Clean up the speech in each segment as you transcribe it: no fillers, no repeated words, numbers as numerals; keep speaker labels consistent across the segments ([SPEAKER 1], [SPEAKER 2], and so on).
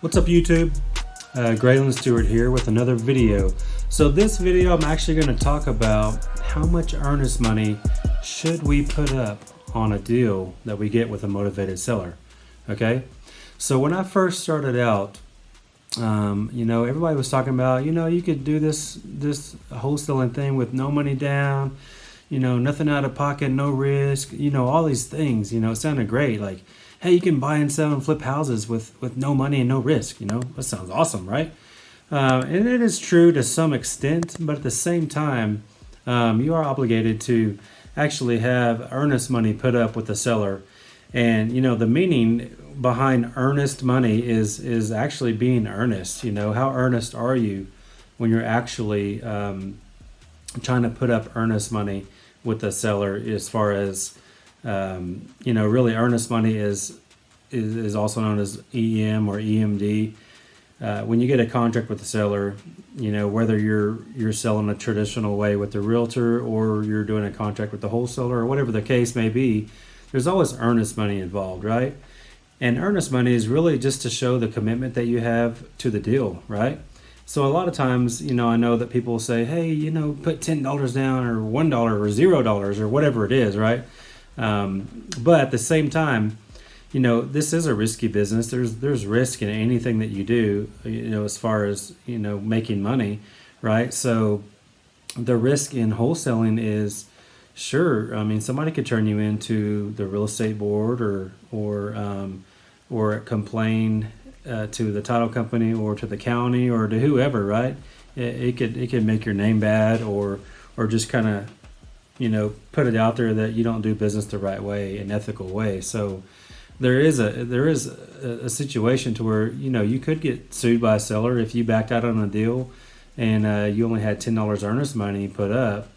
[SPEAKER 1] What's up YouTube? Graylan Stewart here with another video. So this video I'm actually going to talk about how much earnest money should we put up on a deal that we get with a motivated seller. Okay, so when I first started out, everybody was talking about, you could do this wholesaling thing with no money down, nothing out of pocket, no risk, all these things. It sounded great. Like, hey, you can buy and sell and flip houses with no money and no risk. That sounds awesome, right? And it is true to some extent, but at the same time, you are obligated to actually have earnest money put up with the seller. And, the meaning behind earnest money is actually being earnest. How earnest are you when you're actually trying to put up earnest money with the seller, as far as really earnest money is also known as EM or EMD. When you get a contract with the seller, whether you're selling a traditional way with the realtor or you're doing a contract with the wholesaler or whatever the case may be, there's always earnest money involved, right? And earnest money is really just to show the commitment that you have to the deal, right? So a lot of times, I know that people say, hey, put $10 down or $1 or $0 or whatever it is, right? But at the same time, this is a risky business. There's risk in anything that you do, as far as, making money, right? So the risk in wholesaling is, sure, somebody could turn you into the real estate board or complain to the title company or to the county or to whoever, right? It could make your name bad or just kind of, put it out there that you don't do business the right way, an ethical way. So there is a situation to where, you could get sued by a seller if you backed out on a deal and you only had $10 earnest money put up.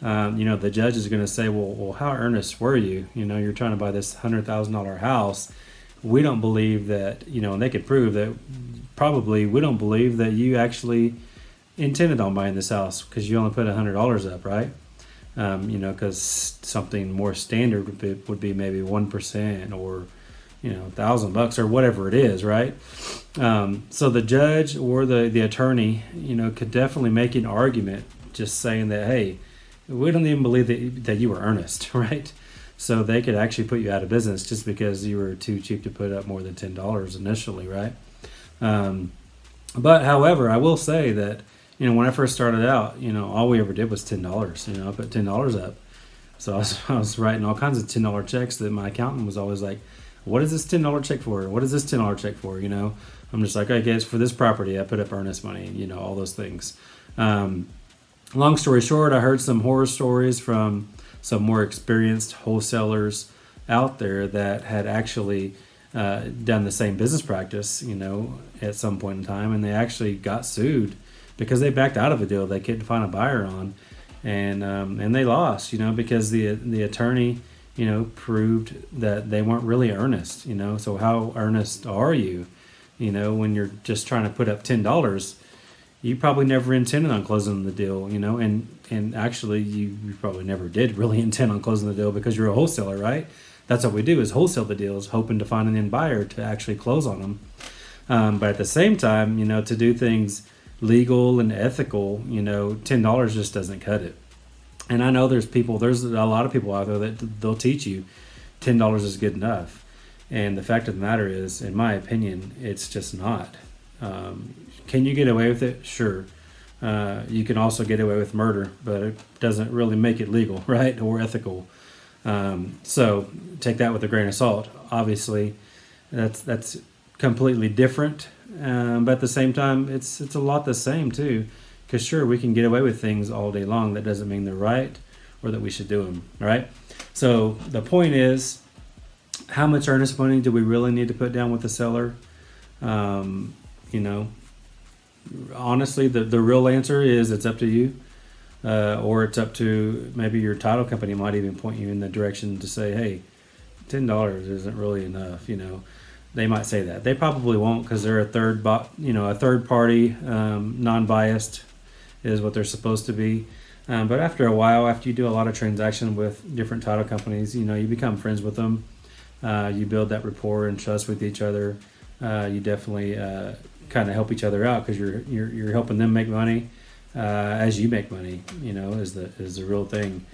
[SPEAKER 1] The judge is going to say, well, how earnest were you? You're trying to buy this $100,000 house. We don't believe that, and they could prove that we don't believe that you actually intended on buying this house because you only put $100 up, right? Because something more standard would be maybe 1% or, $1,000 or whatever it is, right? So the judge or the attorney, could definitely make an argument just saying that, hey, we don't even believe that you were earnest, right? So they could actually put you out of business just because you were too cheap to put up more than $10 initially, right? But however, I will say that, when I first started out, all we ever did was $10. I put $10 up. So I was writing all kinds of $10 checks that my accountant was always like, what is this $10 check for? What is this $10 check for? I'm just like, okay, it's for this property. I put up earnest money, all those things. Long story short, I heard some horror stories from some more experienced wholesalers out there that had actually done the same business practice, at some point in time, and they actually got sued because they backed out of a deal they couldn't find a buyer on, and they lost, because the attorney, proved that they weren't really earnest, So how earnest are you, when you're just trying to put up $10? You probably never intended on closing the deal, and actually you probably never did really intend on closing the deal because you're a wholesaler, right? That's what we do, is wholesale the deals, hoping to find an end buyer to actually close on them. But at the same time, to do things legal and ethical, $10 just doesn't cut it. And I know there's a lot of people out there that they'll teach you $10 is good enough. And the fact of the matter is, in my opinion, it's just not. Can you get away with it? Sure. You can also get away with murder, but it doesn't really make it legal, right? Or ethical. So take that with a grain of salt. Obviously, that's completely different. But at the same time, it's a lot the same too. Because sure, we can get away with things all day long. That doesn't mean they're right or that we should do them, right? So the point is, how much earnest money do we really need to put down with the seller? Honestly, the real answer is it's up to you, or it's up to maybe your title company might even point you in the direction to say, hey, $10 isn't really enough. They might say that. They probably won't because they're a third party, non-biased is what they're supposed to be. But after a while, after you do a lot of transaction with different title companies, you become friends with them. You build that rapport and trust with each other. you definitely kind of help each other out, because you're helping them make money as you make money. Is the real thing.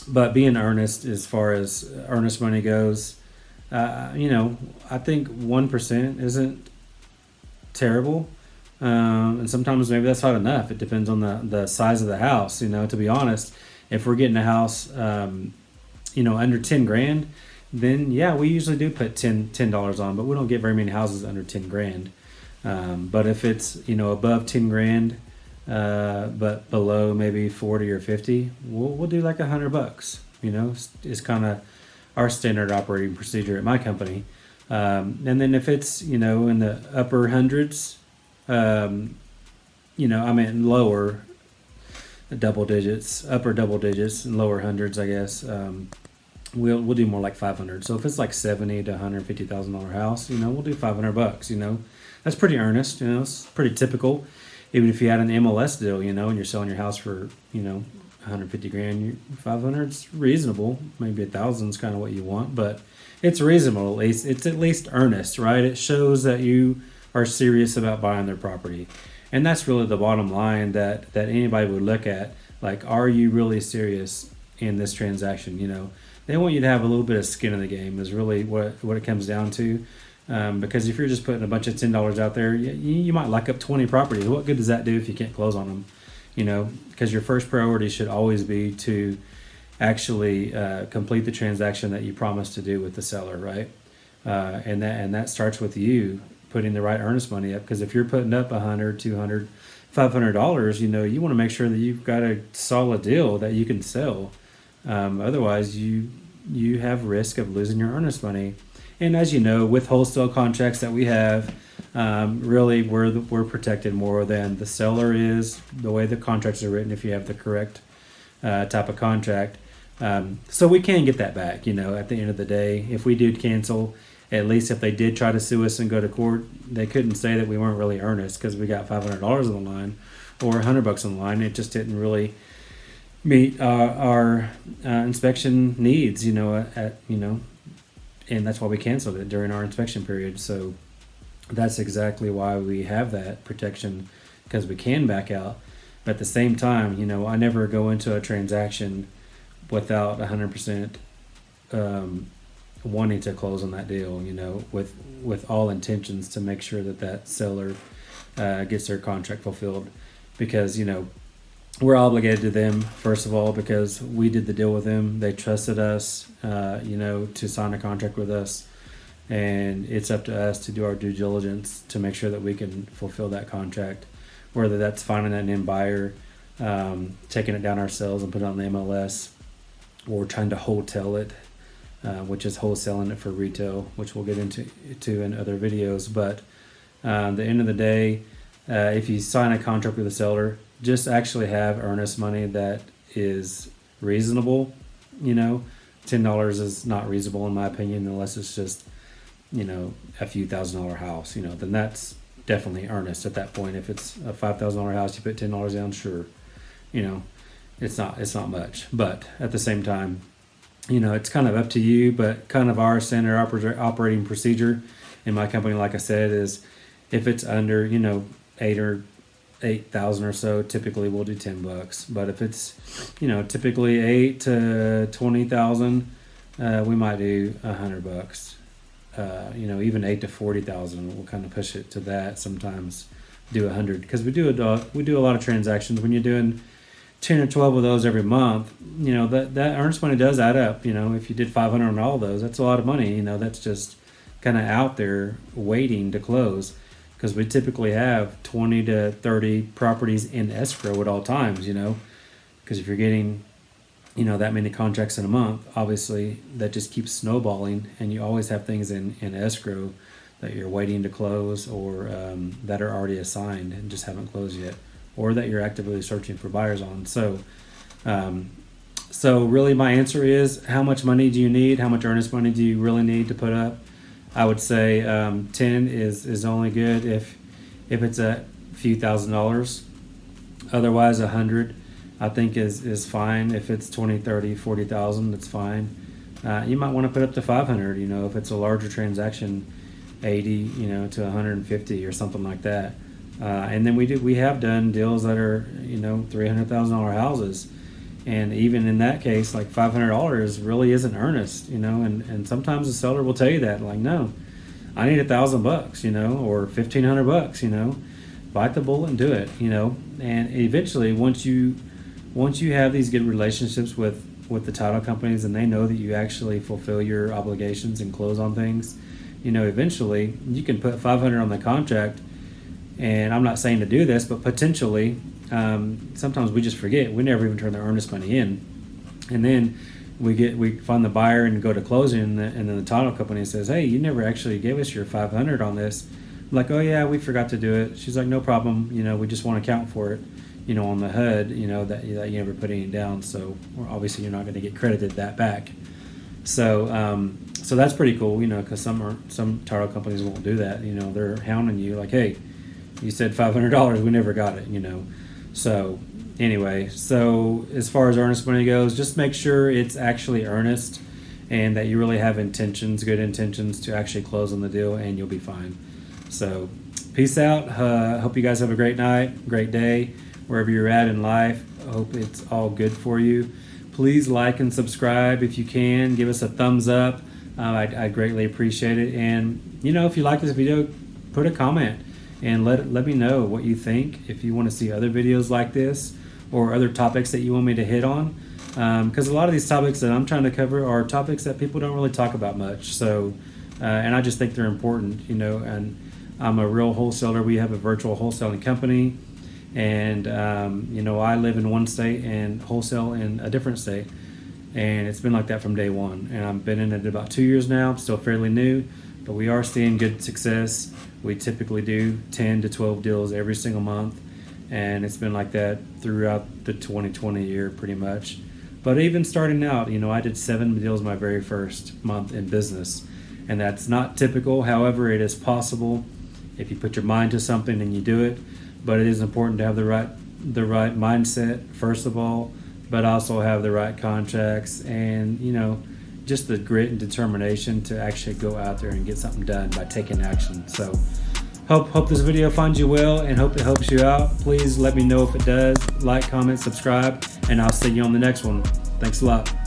[SPEAKER 1] But being earnest, as far as earnest money goes, I think 1% isn't terrible. And sometimes maybe that's not enough. It depends on the size of the house. To be honest, if we're getting a house, under 10 grand, then yeah, we usually do put $10 on, but we don't get very many houses under 10 grand. But if it's, above 10 grand, but below maybe 40 or 50, we'll do like $100, is kind of our standard operating procedure at my company. And then if it's, in the upper hundreds, lower double digits, upper double digits and lower hundreds, I guess, we'll do more like 500. So if it's like $70,000 to $150,000 house, we'll do $500. That's pretty earnest. It's pretty typical. Even if you had an MLS deal, and you're selling your house for 150 grand, 500's reasonable. Maybe 1,000 is kind of what you want, but it's reasonable. At least it's at least earnest, right? It shows that you are serious about buying their property, and that's really the bottom line that anybody would look at. Like, are you really serious in this transaction? They want you to have a little bit of skin in the game, is really what it comes down to. Because if you're just putting a bunch of $10 out there, you might lock up 20 properties. What good does that do if you can't close on them? Because your first priority should always be to actually complete the transaction that you promised to do with the seller, right? And that starts with you putting the right earnest money up. Because if you're putting up $100, $200, $500, you want to make sure that you've got a solid deal that you can sell. Otherwise, you have risk of losing your earnest money. And as you know, with wholesale contracts that we have, really we're protected more than the seller is, the way the contracts are written, if you have the correct type of contract. So we can get that back, at the end of the day. If we did cancel, at least if they did try to sue us and go to court, they couldn't say that we weren't really earnest because we got $500 on the line or $100 on the line. It just didn't really meet our inspection needs, and that's why we canceled it during our inspection period. So that's exactly why we have that protection, because we can back out. But at the same time, I never go into a transaction without 100% wanting to close on that deal, with all intentions to make sure that seller gets their contract fulfilled. Because, we're obligated to them, first of all, because we did the deal with them. They trusted us, to sign a contract with us. And it's up to us to do our due diligence to make sure that we can fulfill that contract, whether that's finding an end buyer, taking it down ourselves and put it on the MLS, or trying to wholesale it, which is wholesaling it for retail, which we'll get into in other videos. But at the end of the day, if you sign a contract with a seller, just actually have earnest money that is reasonable. $10 is not reasonable in my opinion, unless it's just, a few $1,000 house, then that's definitely earnest at that point. If it's a $5,000 house, you put $10 down, sure. It's not much, but at the same time, it's kind of up to you. But kind of our standard operating procedure in my company, like I said, is if it's under, 8,000 or so, typically we'll do $10. But if it's, typically 8 to 20,000, we might do $100. Even 8 to 40,000, we'll kind of push it to that. Sometimes do 100, because we do a lot of transactions. When you're doing 10 or 12 of those every month, that earnest money does add up. If you did 500 on all of those, that's a lot of money. That's just kind of out there waiting to close. Because we typically have 20 to 30 properties in escrow at all times, because if you're getting, that many contracts in a month, obviously that just keeps snowballing, and you always have things in escrow that you're waiting to close, or that are already assigned and just haven't closed yet, or that you're actively searching for buyers on. So really my answer is, how much money do you need? How much earnest money do you really need to put up? I would say 10 is only good if it's a few $1,000s. Otherwise, 100 I think is fine. If it's 20, 30, 40,000, it's fine. You might want to put up to 500. If it's a larger transaction, 80, to 150 or something like that. And then we have done deals that are, $300,000 houses. And even in that case, like $500 really isn't earnest, and sometimes the seller will tell you that, like, no, I need $1,000, or $1,500, bite the bullet and do it, and eventually once you have these good relationships with the title companies and they know that you actually fulfill your obligations and close on things, eventually you can put 500 on the contract. And I'm not saying to do this, but potentially, sometimes we just forget. We never even turn the earnest money in, and then we find the buyer and go to closing, and then the title company says, "Hey, you never actually gave us your 500 on this." I'm like, "Oh yeah, we forgot to do it." She's like, "No problem. We just want to account for it, on the HUD, that you never put any down. So obviously you're not going to get credited that back." So so that's pretty cool, because some title companies won't do that. They're hounding you like, "Hey, you said $500, we never got it," So anyway, so as far as earnest money goes, just make sure it's actually earnest and that you really have good intentions to actually close on the deal, and you'll be fine. So peace out. Hope you guys have a great night, great day, wherever you're at in life. I hope it's all good for you. Please like and subscribe if you can. Give us a thumbs up. I'd greatly appreciate it. And, if you like this video, put a comment. And let me know what you think, if you want to see other videos like this or other topics that you want me to hit on. Because a lot of these topics that I'm trying to cover are topics that people don't really talk about much. So, and I just think they're important, and I'm a real wholesaler. We have a virtual wholesaling company. And, I live in one state and wholesale in a different state. And it's been like that from day one. And I've been in it about 2 years now. I'm still fairly new, but we are seeing good success. We typically do 10 to 12 deals every single month, and it's been like that throughout the 2020 year pretty much. But even starting out, I did 7 deals my very first month in business, and that's not typical. However, it is possible if you put your mind to something and you do it. But it is important to have the right mindset first of all, but also have the right contracts and just the grit and determination to actually go out there and get something done by taking action. So hope this video finds you well and hope it helps you out. Please let me know if it does. Like, comment, subscribe, and I'll see you on the next one. Thanks a lot.